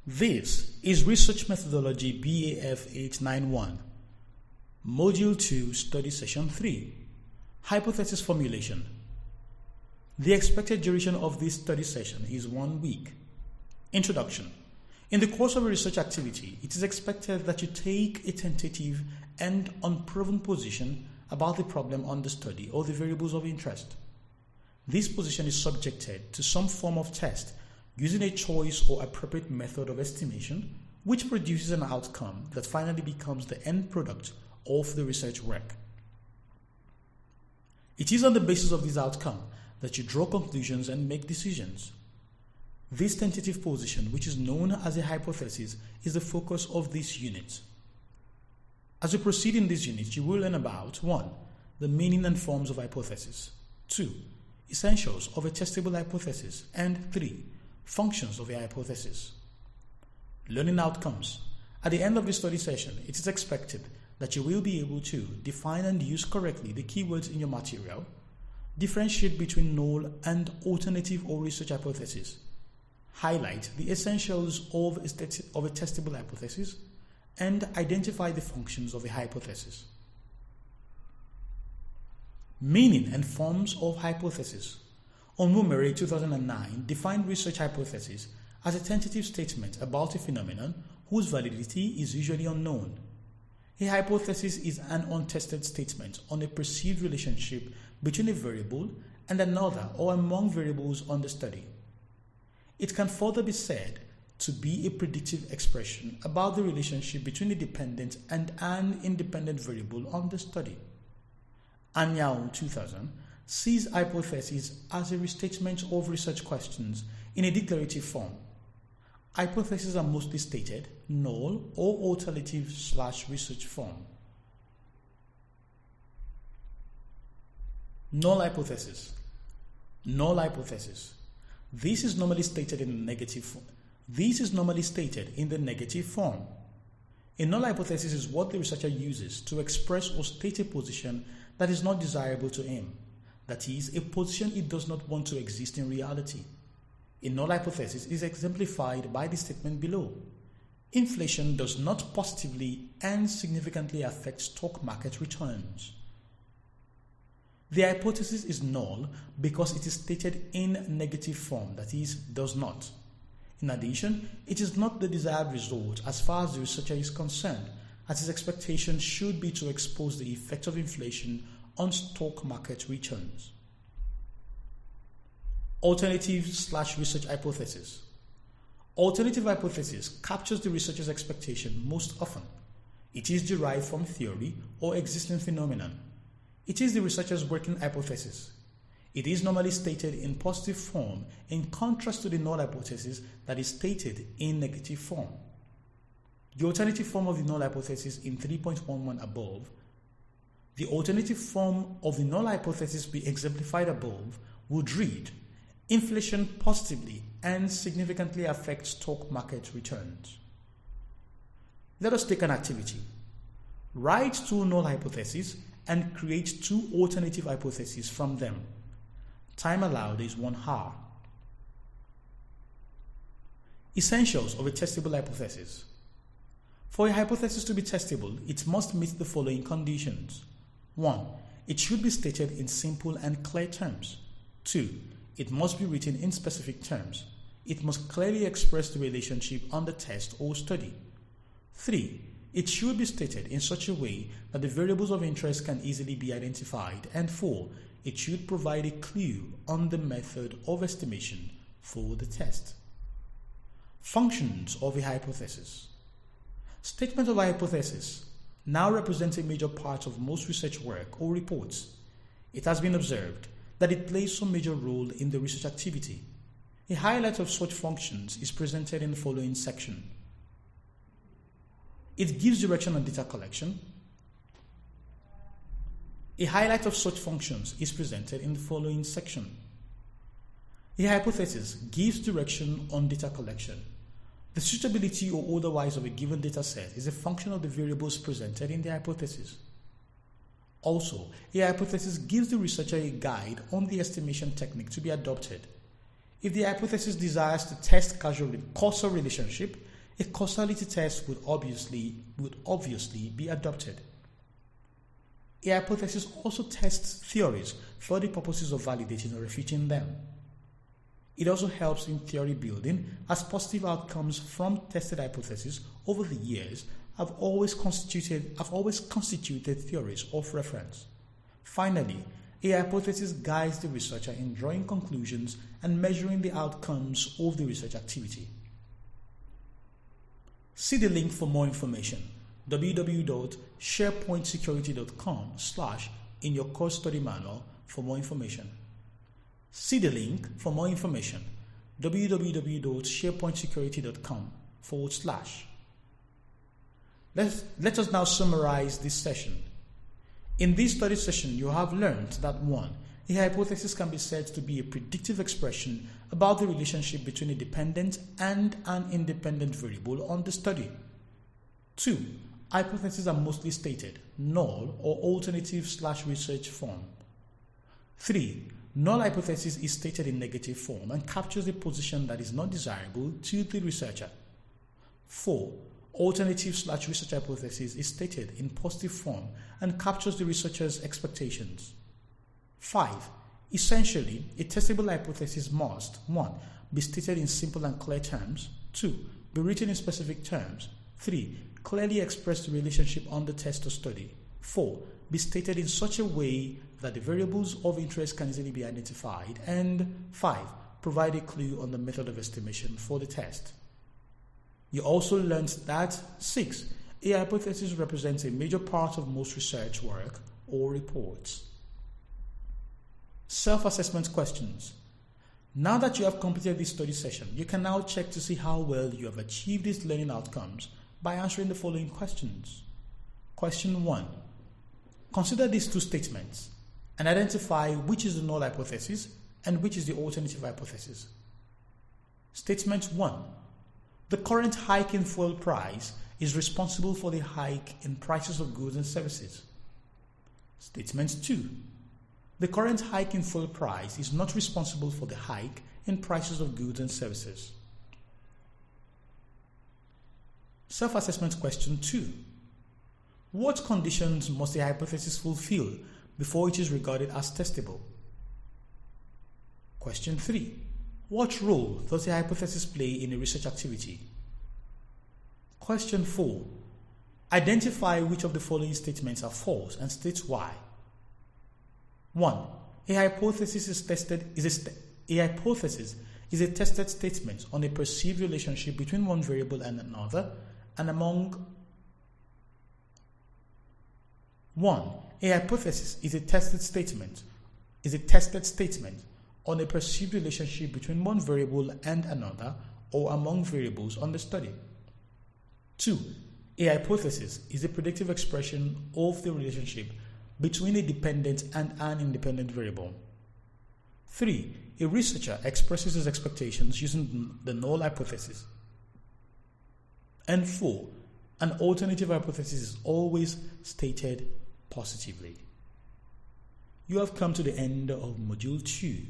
This is Research Methodology BAF-891, Module 2, Study Session 3, Hypothesis Formulation. The expected duration of this study session is 1 week. Introduction. In the course of a research activity, it is expected that you take a tentative and unproven position about the problem under study or the variables of interest. This position is subjected to some form of test using a choice or appropriate method of estimation, which produces an outcome that finally becomes the end product of the research work. It is on the basis of this outcome that you draw conclusions and make decisions. This tentative position, which is known as a hypothesis, is the focus of this unit. As you proceed in this unit, you will learn about 1. The meaning and forms of hypothesis, 2. Essentials of a testable hypothesis, and 3. Functions of a hypothesis. Learning outcomes. At the end of the study session, it is expected that you will be able to define and use correctly the keywords in your material, differentiate between null and alternative or research hypothesis, highlight the essentials of a testable hypothesis, and identify the functions of a hypothesis. Meaning and forms of hypothesis. Onwumere 2009 defined research hypothesis as a tentative statement about a phenomenon whose validity is usually unknown. A hypothesis is an untested statement on a perceived relationship between a variable and another or among variables under study. It can further be said to be a predictive expression about the relationship between a dependent and an independent variable under study. Anyao 2000 sees hypotheses as a restatement of research questions in a declarative form. Hypotheses are mostly stated, null or alternative/research form. Null hypothesis. Null hypothesis. This is normally stated in the negative form. A null hypothesis is what the researcher uses to express or state a position that is not desirable to him. That is, a position it does not want to exist in reality. A null hypothesis is exemplified by the statement below. Inflation does not positively and significantly affect stock market returns. The hypothesis is null because it is stated in negative form, that is, does not. In addition, it is not the desired result as far as the researcher is concerned, as his expectation should be to expose the effect of inflation on stock market returns. Alternative/research hypothesis. Alternative hypothesis captures the researcher's expectation most often. It is derived from theory or existing phenomenon. It is the researcher's working hypothesis. It is normally stated in positive form in contrast to the null hypothesis that is stated in negative form. The alternative form of the null hypothesis in 3.11 above. The alternative form of the null hypothesis be exemplified above would read, inflation positively and significantly affects stock market returns. Let us take an activity. Write 2 null hypotheses and create 2 alternative hypotheses from them. Time allowed is 1 hour. Essentials of a testable hypothesis. For a hypothesis to be testable, it must meet the following conditions. 1. It should be stated in simple and clear terms. 2. It must be written in specific terms. It must clearly express the relationship under test or study. 3. It should be stated in such a way that the variables of interest can easily be identified. And 4. It should provide a clue on the method of estimation for the test. Functions of a hypothesis. Statement of a hypothesis now represents a major part of most research work or reports. It has been observed that it plays some major role in the research activity. A highlight of such functions is presented in the following section. It gives direction on data collection. A highlight of such functions is presented in the following section. A hypothesis gives direction on data collection. The suitability or otherwise of a given data set is a function of the variables presented in the hypothesis. Also, a hypothesis gives the researcher a guide on the estimation technique to be adopted. If the hypothesis desires to test causal relationship, a causality test would obviously be adopted. A hypothesis also tests theories for the purposes of validating or refuting them. It also helps in theory building, as positive outcomes from tested hypotheses over the years have always constituted theories of reference. Finally, a hypothesis guides the researcher in drawing conclusions and measuring the outcomes of the research activity. See the link for more information, www.sharepointsecurity.com/in your course study manual for more information. See the link for more information, www.sharepointsecurity.com/. Let us now summarize this session. In this study session, you have learned that 1. A hypothesis can be said to be a predictive expression about the relationship between a dependent and an independent variable on the study. 2. Hypotheses are mostly stated, null or alternative/research form. 3. Null hypothesis is stated in negative form and captures a position that is not desirable to the researcher. 4. Alternative/research hypothesis is stated in positive form and captures the researcher's expectations. 5. Essentially, a testable hypothesis must 1. Be stated in simple and clear terms. 2. Be written in specific terms. 3. Clearly express the relationship on the test or study. 4. Be stated in such a way that the variables of interest can easily be identified. And 5. Provide a clue on the method of estimation for the test. You also learned that 6. A hypothesis represents a major part of most research work or reports. Self-assessment questions. Now that you have completed this study session, you can now check to see how well you have achieved these learning outcomes by answering the following questions. Question 1. Consider these two statements and identify which is the null hypothesis and which is the alternative hypothesis. Statement 1. The current hike in fuel price is responsible for the hike in prices of goods and services. Statement 2. The current hike in fuel price is not responsible for the hike in prices of goods and services. Self-assessment question 2. What conditions must a hypothesis fulfill before it is regarded as testable? Question 3. What role does a hypothesis play in a research activity? Question 4. Identify which of the following statements are false and state why. 1. A hypothesis is a tested statement on a perceived relationship between one variable and another and among. 1. A hypothesis is a tested statement on a perceived relationship between one variable and another or among variables on the study. 2. A hypothesis is a predictive expression of the relationship between a dependent and an independent variable. 3. A researcher expresses his expectations using the null hypothesis. And 4. An alternative hypothesis is always stated positively. You have come to the end of Module 2.